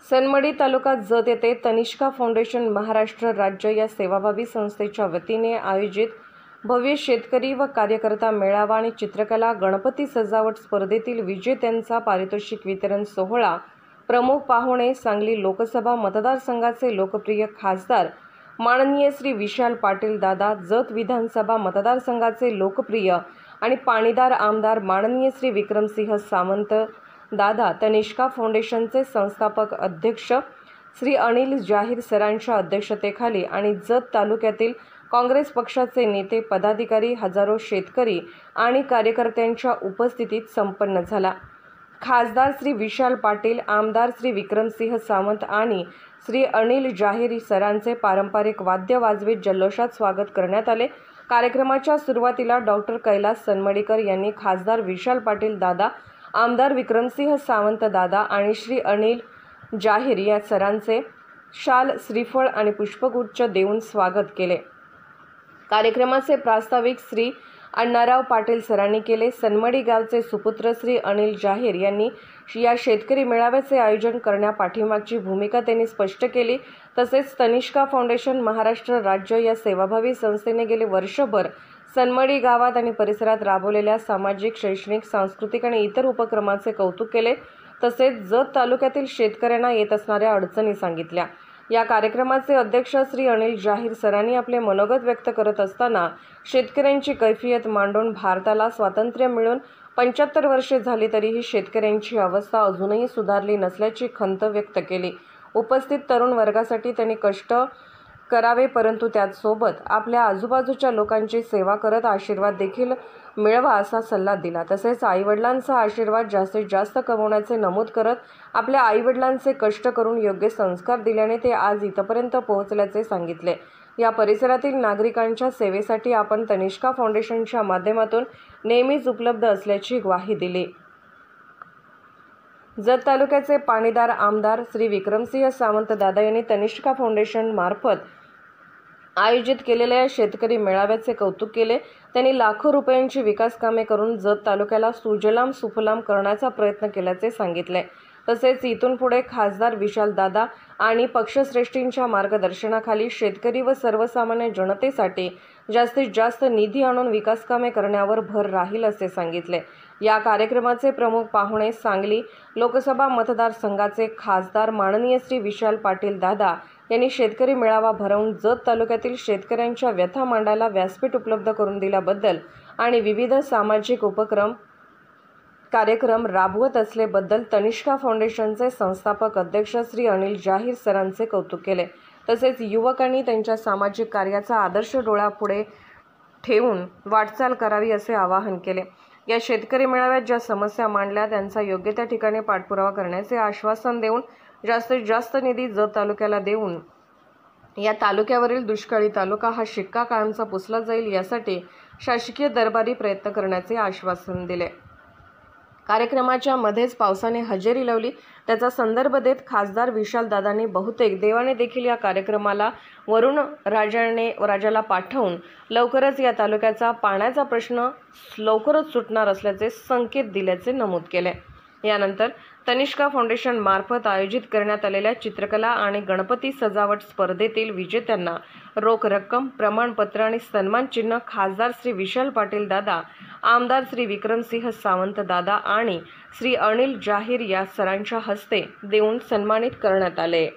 सनमडी तालुका जत येथे तनिष्का फाउंडेशन महाराष्ट्र राज्य या सेवाभावी संस्थेच्या वतीने आयोजित भव्य शेतकरी व कार्यकर्ता मेळावा आणि चित्रकला गणपती सजावट स्पर्धेतील विजेत्यांचा पारितोषिक वितरण सोहळा प्रमुख पाहुणे सांगली लोकसभा मतदारसंघाचे लोकप्रिय खासदार माननीय श्री विशाल पाटील दादा, जत विधानसभा मतदारसंघाचे लोकप्रिय आणि पाणीदार आमदार माननीय श्री विक्रमसिंह सावंत दादा, तनिष्का फाउंडेशनचे संस्थापक अध्यक्ष श्री अनिल जाहीर सरांच्या अध्यक्षतेखाली आणि जत तालुक्यातील काँग्रेस पक्षाचे नेते, पदाधिकारी, हजारो शेतकरी आणि कार्यकर्त्यांच्या उपस्थितीत संपन्न झाला। खासदार श्री विशाल पाटील, आमदार श्री विक्रमसिंह सावंत आणि श्री अनिल जाहीर सरांचे पारंपरिक वाद्य वाजवीत जल्लोषात स्वागत करण्यात आले। कार्यक्रमाच्या सुरुवातीला डॉक्टर कैलास सनमडीकर यांनी खासदार विशाल पाटील दादा, आमदार विक्रमसिंह सावंत दादा आणि श्री अनिल जाहीर या सरांचे शाल, श्रीफळ आणि पुष्पगुच्छ देऊन स्वागत केले। कार्यक्रमाचे प्रास्ताविक श्री अण्णाराव पाटील सरांनी केले। सनमडी गावचे सुपुत्र श्री अनिल जाहीर यांनी या शेतकरी मेळाव्याचे आयोजन करण्यापाठीमागची भूमिका त्यांनी स्पष्ट केली। तसेच तनिष्का फाउंडेशन महाराष्ट्र राज्य या सेवाभावी संस्थेने गेले वर्षभर सनमडी गावात आणि परिसरात राबवलेल्या सामाजिक, शैक्षणिक, सांस्कृतिक आणि इतर उपक्रमांचे कौतुक केले। तसेच जत तालुक्यातील शेतकऱ्यांना येत असणाऱ्या अडचणी सांगितल्या। या कार्यक्रमाचे अध्यक्ष श्री अनिल जाहीर सरांनी आपले मनोगत व्यक्त करत असताना शेतकऱ्यांची कैफियत मांडून भारताला स्वातंत्र्य मिळून 75 वर्षे झाली तरीही शेतकऱ्यांची अवस्था अजूनही सुधारली नसल्याची खंत व्यक्त केली। उपस्थित तरुण वर्गासाठी त्यांनी कष्ट करावे, परंतु त्याचसोबत आपल्या आजूबाजूच्या लोकांची सेवा करत आशीर्वाद देखील मिळवा असा सल्ला दिला। तसेच आईवडिलांचा आशीर्वाद जास्तीत जास्त कमवण्याचे नमूद करत आपल्या आईवडिलांचे कष्ट करून योग्य संस्कार दिल्याने ते आज इथपर्यंत पोहोचल्याचे सांगितले। या परिसरातील नागरिकांच्या सेवेसाठी आपण तनिष्का फाउंडेशनच्या माध्यमातून नेहमीच उपलब्ध असल्याची ग्वाही दिली। जत तालुक्याचे पाणीदार आमदार श्री विक्रमसिंह सावंत दादा यांनी तनिष्का फाउंडेशन मार्फत आयोजित केलेल्या शेतकरी मेळाव्याचे कौतुक केले। त्यांनी लाखो रुपयांची विकास कामे करून जत तालुक्याला सुजलाम सुफलाम करण्याचा प्रयत्न केल्याचे सांगितले। तसेच इथून पुढे खासदार विशाल दादा आणि पक्षश्रेष्ठींच्या मार्गदर्शनाखाली शेतकरी व सर्वसामान्य जनतेसाठी जास्तीत जास्त निधी आणून विकास कामे करण्यावर भर राहील असे सांगितले। या कार्यक्रमाचे प्रमुख पाहुणे सांगली लोकसभा मतदारसंघाचे खासदार माननीय श्री विशाल पाटील दादा यांनी शेतकरी मेळावा भरवून जत तालुक्यातील शेतकऱ्यांच्या व्यथा मांडायला व्यासपीठ उपलब्ध करून दिल्याबद्दल आणि विविध सामाजिक कार्यक्रम राबवत असल्याबद्दल तनिष्का फाउंडेशनचे संस्थापक अध्यक्ष श्री अनिल जाहीर सरांचे कौतुक केले। तसेच युवकांनी त्यांच्या सामाजिक कार्याचा आदर्श डोळ्यापुढे ठेवून वाटचाल करावी असे आवाहन केले। या शेतकरी मेळाव्यात ज्या समस्या मांडल्या त्यांचा योग्य त्या ठिकाणी पाठपुरावा करण्याचे आश्वासन देऊन जास्तीत जास्त निधी जत तालुक्याला देऊन या तालुक्यावरील दुष्काळी तालुका हा शिक्का कायमचा पुसला जाईल यासाठी शासकीय दरबारी प्रयत्न करण्याचे आश्वासन दिले। कार्यक्रमाच्या मध्येच पावसाने हजेरी लावली। त्याचा संदर्भ देत खासदार विशाल दादांनी बहुतेक देवाने देखील या कार्यक्रमाला वरुण राजाला पाठवून लवकरच या तालुक्याचा पाण्याचा प्रश्न लवकरच सुटणार असल्याचे संकेत दिल्याचे नमूद केले। यानंतर तनिष्का फाउंडेशन मार्फत आयोजित करण्यात आलेल्या चित्रकला आणि गणपती सजावट स्पर्धेतील विजेत्यांना रोख रक्कम, प्रमाणपत्र आणि सन्मान चिन्ह खासदार श्री विशाल पाटील दादा, आमदार श्री विक्रमसिंह सावंत दादा आणि श्री अनिल जाहीर या सरांच्या हस्ते देऊन सन्मानित करण्यात आले।